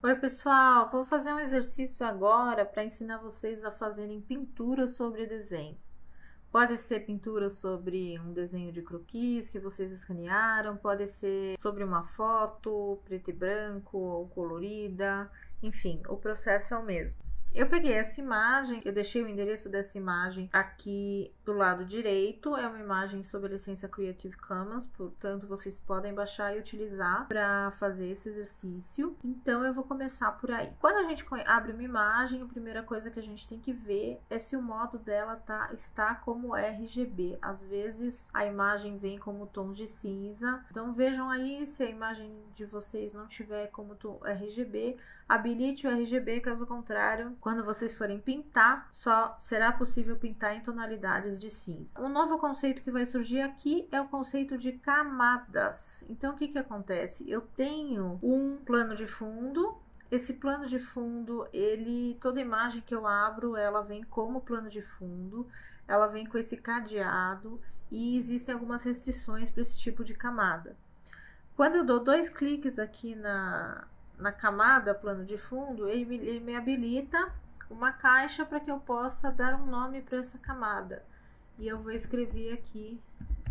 Oi, pessoal! Vou fazer um exercício agora para ensinar vocês a fazerem pintura sobre desenho. Pode ser pintura sobre um desenho de croquis que vocês escanearam, pode ser sobre uma foto, preto e branco ou colorida, enfim, o processo é o mesmo. Eu peguei essa imagem, eu deixei o endereço dessa imagem aqui do lado direito, é uma imagem sob a licença Creative Commons, portanto vocês podem baixar e utilizar para fazer esse exercício. Então eu vou começar por aí. Quando a gente abre uma imagem, a primeira coisa que a gente tem que ver é se o modo dela está como RGB. Às vezes a imagem vem como tons de cinza, então vejam aí se a imagem de vocês não tiver como tom RGB, habilite o RGB, caso contrário, quando vocês forem pintar, só será possível pintar em tonalidades de cinza. Um novo conceito que vai surgir aqui é o conceito de camadas. Então, o que acontece? Eu tenho um plano de fundo. Esse plano de fundo, toda imagem que eu abro, ela vem como plano de fundo, ela vem com esse cadeado e existem algumas restrições para esse tipo de camada. Quando eu dou 2 cliques aqui na camada plano de fundo, ele me habilita uma caixa para que eu possa dar um nome para essa camada. E eu vou escrever aqui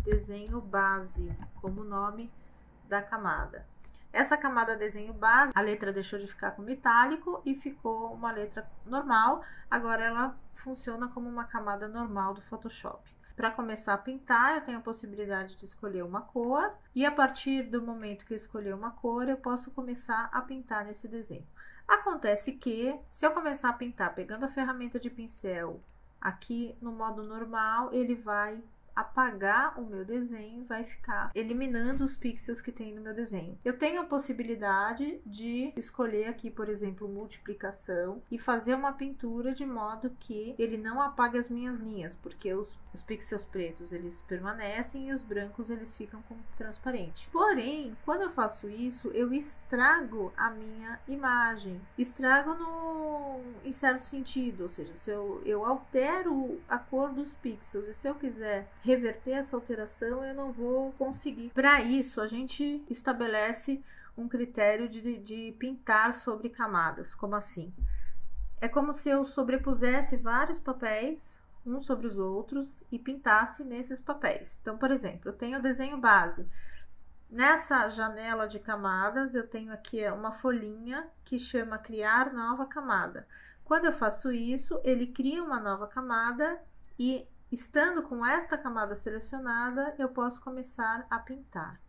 desenho base como nome da camada. Essa camada desenho base, a letra deixou de ficar como itálico e ficou uma letra normal. Agora ela funciona como uma camada normal do Photoshop. Para começar a pintar, eu tenho a possibilidade de escolher uma cor e a partir do momento que eu escolher uma cor, eu posso começar a pintar nesse desenho. Acontece que, se eu começar a pintar pegando a ferramenta de pincel aqui no modo normal, ele vai apagar o meu desenho, vai ficar eliminando os pixels que tem no meu desenho. Eu tenho a possibilidade de escolher aqui, por exemplo, multiplicação e fazer uma pintura de modo que ele não apague as minhas linhas, porque os pixels pretos eles permanecem e os brancos eles ficam com transparente. Porém, quando eu faço isso, eu estrago a minha imagem. Estrago em certo sentido, ou seja, se eu altero a cor dos pixels e se eu quiser reverter essa alteração, eu não vou conseguir. Para isso, a gente estabelece um critério de pintar sobre camadas. Como assim? É como se eu sobrepusesse vários papéis, uns sobre os outros, e pintasse nesses papéis. Então, por exemplo, eu tenho o desenho base. Nessa janela de camadas, eu tenho aqui uma folhinha que chama criar nova camada. Quando eu faço isso, ele cria uma nova camada e estando com esta camada selecionada, eu posso começar a pintar.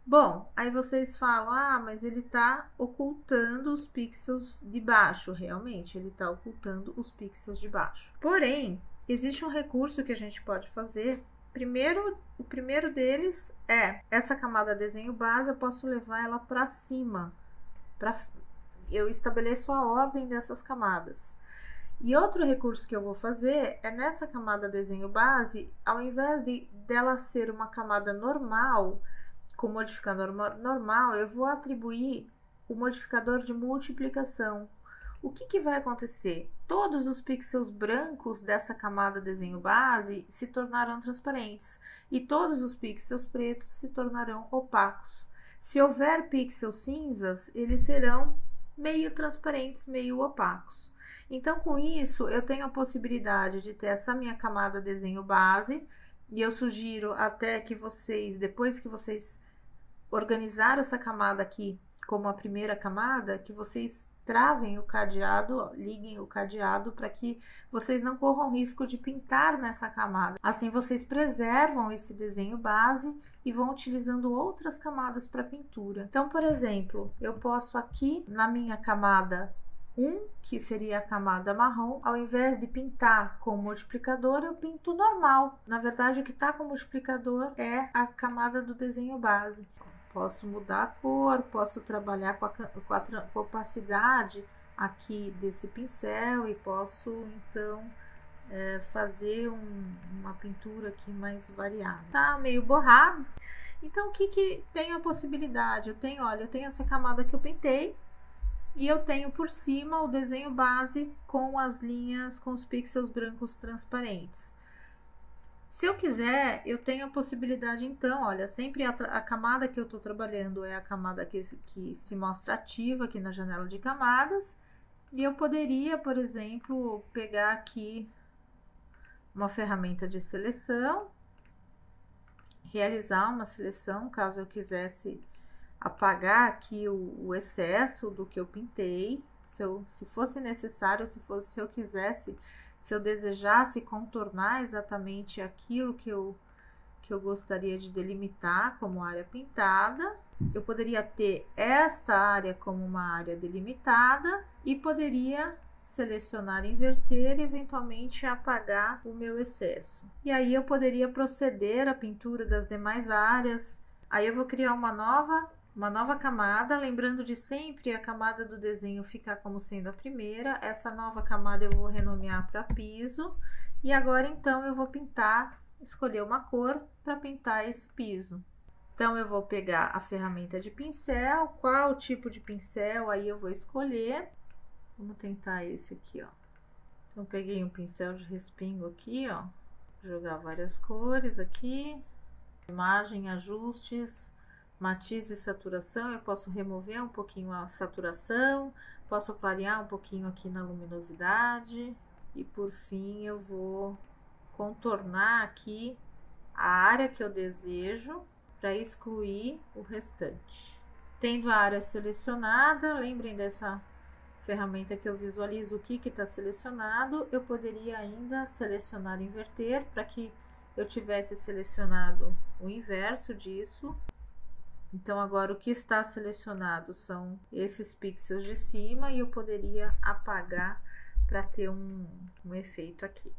Bom, aí vocês falam, mas ele está ocultando os pixels de baixo. Realmente, ele está ocultando os pixels de baixo. Porém, existe um recurso que a gente pode fazer. O primeiro deles é essa camada desenho base, eu posso levar ela para cima. Eu estabeleço a ordem dessas camadas. E outro recurso que eu vou fazer é nessa camada desenho base, ao invés dela ser uma camada normal, com modificador normal, eu vou atribuir o modificador de multiplicação. O que vai acontecer? Todos os pixels brancos dessa camada desenho base se tornarão transparentes e todos os pixels pretos se tornarão opacos. Se houver pixels cinzas, eles serão meio transparentes, meio opacos. Então, com isso, eu tenho a possibilidade de ter essa minha camada desenho base e eu sugiro até que vocês, depois que vocês organizaram essa camada aqui como a primeira camada, que vocês travem o cadeado, liguem o cadeado para que vocês não corram risco de pintar nessa camada. Assim, vocês preservam esse desenho base e vão utilizando outras camadas para pintura. Então, por exemplo, eu posso aqui na minha camada 1, que seria a camada marrom, ao invés de pintar com multiplicador, eu pinto normal. Na verdade, o que está com multiplicador é a camada do desenho base. Posso mudar a cor, posso trabalhar com a opacidade aqui desse pincel e posso, então, fazer uma pintura aqui mais variada. Tá meio borrado. Então, o que tem a possibilidade? Eu tenho essa camada que eu pintei, e eu tenho por cima o desenho base com as linhas, com os pixels brancos transparentes. Se eu quiser, eu tenho a possibilidade então, olha, sempre a camada que eu estou trabalhando é a camada que se mostra ativa aqui na janela de camadas. E eu poderia, por exemplo, pegar aqui uma ferramenta de seleção, realizar uma seleção, caso eu quisesse apagar aqui o excesso do que eu pintei, se fosse necessário, se eu quisesse, se eu desejasse contornar exatamente aquilo que eu gostaria de delimitar como área pintada, eu poderia ter esta área como uma área delimitada e poderia selecionar, inverter e eventualmente apagar o meu excesso. E aí eu poderia proceder à pintura das demais áreas. Aí eu vou criar uma nova camada, lembrando de sempre a camada do desenho ficar como sendo a primeira. Essa nova camada eu vou renomear para piso. E agora então eu vou pintar, escolher uma cor para pintar esse piso. Então eu vou pegar a ferramenta de pincel, qual tipo de pincel aí eu vou escolher. Vamos tentar esse aqui, ó. Então peguei um pincel de respingo aqui, ó. Jogar várias cores aqui. Imagem, ajustes, matiz e saturação. Eu posso remover um pouquinho a saturação, posso clarear um pouquinho aqui na luminosidade. E por fim eu vou contornar aqui a área que eu desejo para excluir o restante. Tendo a área selecionada, lembrem dessa ferramenta que eu visualizo o que está selecionado, eu poderia ainda selecionar e inverter para que eu tivesse selecionado o inverso disso. Então agora o que está selecionado são esses pixels de cima e eu poderia apagar para ter um efeito aqui.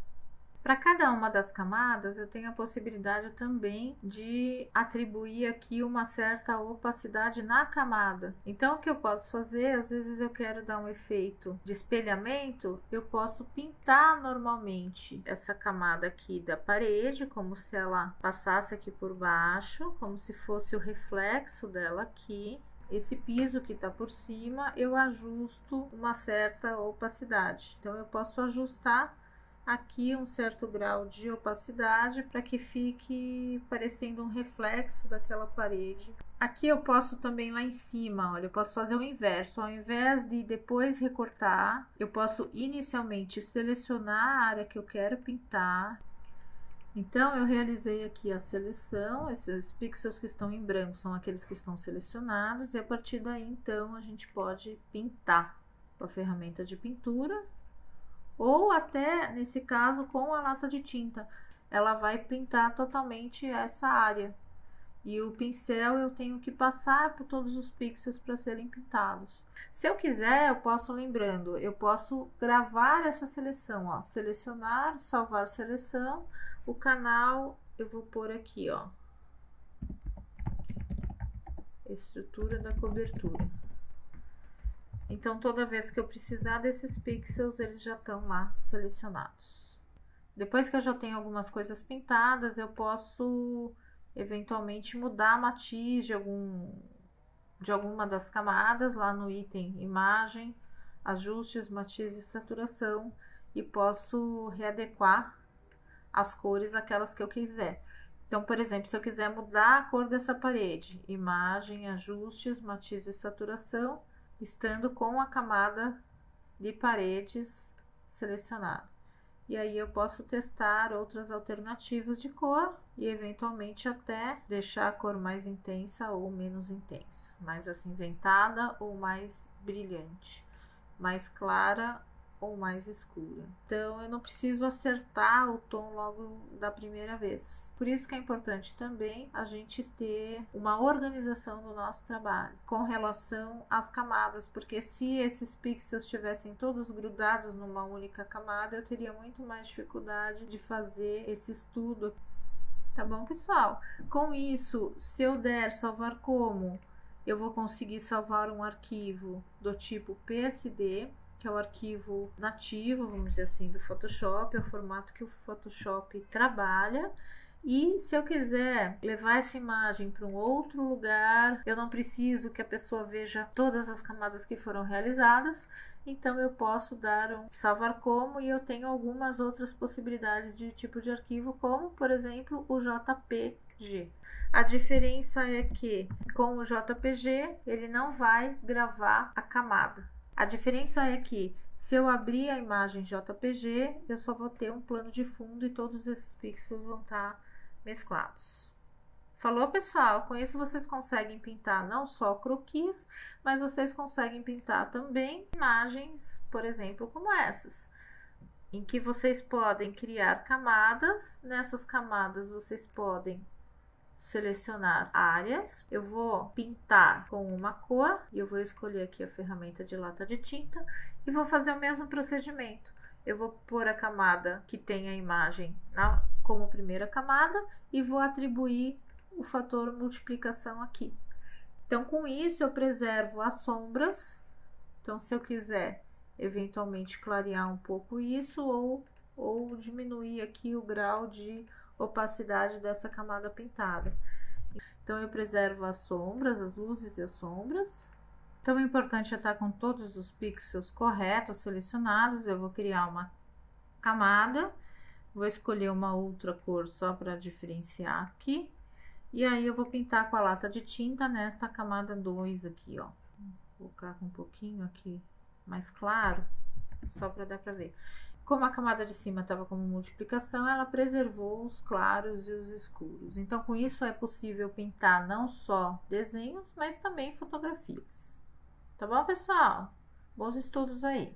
Para cada uma das camadas, eu tenho a possibilidade também de atribuir aqui uma certa opacidade na camada. Então, o que eu posso fazer, às vezes eu quero dar um efeito de espelhamento, eu posso pintar normalmente essa camada aqui da parede, como se ela passasse aqui por baixo, como se fosse o reflexo dela aqui. Esse piso que está por cima, eu ajusto uma certa opacidade. Então, eu posso ajustar aqui um certo grau de opacidade para que fique parecendo um reflexo daquela parede. Aqui eu posso também lá em cima, olha, eu posso fazer o inverso. Ao invés de depois recortar, eu posso inicialmente selecionar a área que eu quero pintar. Então, eu realizei aqui a seleção, esses pixels que estão em branco são aqueles que estão selecionados, e a partir daí, então, a gente pode pintar com a ferramenta de pintura, ou até, nesse caso, com a lata de tinta. Ela vai pintar totalmente essa área. E o pincel eu tenho que passar por todos os pixels para serem pintados. Se eu quiser, eu posso, lembrando, eu posso gravar essa seleção, ó, selecionar, salvar seleção. O canal eu vou pôr aqui, ó, estrutura da cobertura. Então, toda vez que eu precisar desses pixels, eles já estão lá selecionados. Depois que eu já tenho algumas coisas pintadas, eu posso eventualmente mudar a matiz de alguma das camadas lá no item imagem, ajustes, matiz e saturação, e posso readequar as cores aquelas que eu quiser. Então, por exemplo, se eu quiser mudar a cor dessa parede, imagem, ajustes, matiz e saturação, estando com a camada de paredes selecionada. E aí eu posso testar outras alternativas de cor e eventualmente até deixar a cor mais intensa ou menos intensa, mais acinzentada ou mais brilhante, mais clara ou mais escura. Então eu não preciso acertar o tom logo da primeira vez. Por isso que é importante também a gente ter uma organização do nosso trabalho com relação às camadas, porque se esses pixels estivessem todos grudados numa única camada, eu teria muito mais dificuldade de fazer esse estudo. Tá bom, pessoal? Com isso, se eu der salvar como, eu vou conseguir salvar um arquivo do tipo PSD, que é o arquivo nativo, vamos dizer assim, do Photoshop, é o formato que o Photoshop trabalha. E se eu quiser levar essa imagem para um outro lugar, eu não preciso que a pessoa veja todas as camadas que foram realizadas, então eu posso dar um salvar como, e eu tenho algumas outras possibilidades de tipo de arquivo, como por exemplo o JPG. A diferença é que com o JPG ele não vai gravar a camada. A diferença é que se eu abrir a imagem JPG, eu só vou ter um plano de fundo e todos esses pixels vão estar mesclados. Falou, pessoal? Com isso vocês conseguem pintar não só croquis, mas vocês conseguem pintar também imagens, por exemplo, como essas, em que vocês podem criar camadas. Nessas camadas vocês podem selecionar áreas. Eu vou pintar com uma cor e eu vou escolher aqui a ferramenta de lata de tinta e vou fazer o mesmo procedimento. Eu vou pôr a camada que tem a imagem como primeira camada e vou atribuir o fator multiplicação aqui. Então, com isso eu preservo as sombras. Então, se eu quiser eventualmente clarear um pouco isso ou diminuir aqui o grau de opacidade dessa camada pintada. Então, eu preservo as sombras, as luzes e as sombras. Então, o importante é estar com todos os pixels corretos, selecionados. Eu vou criar uma camada, vou escolher uma outra cor só para diferenciar aqui. E aí, eu vou pintar com a lata de tinta nesta camada 2 aqui, ó. Vou colocar um pouquinho aqui mais claro, só para dar para ver. Como a camada de cima estava como multiplicação, ela preservou os claros e os escuros. Então, com isso é possível pintar não só desenhos, mas também fotografias. Tá bom, pessoal? Bons estudos aí!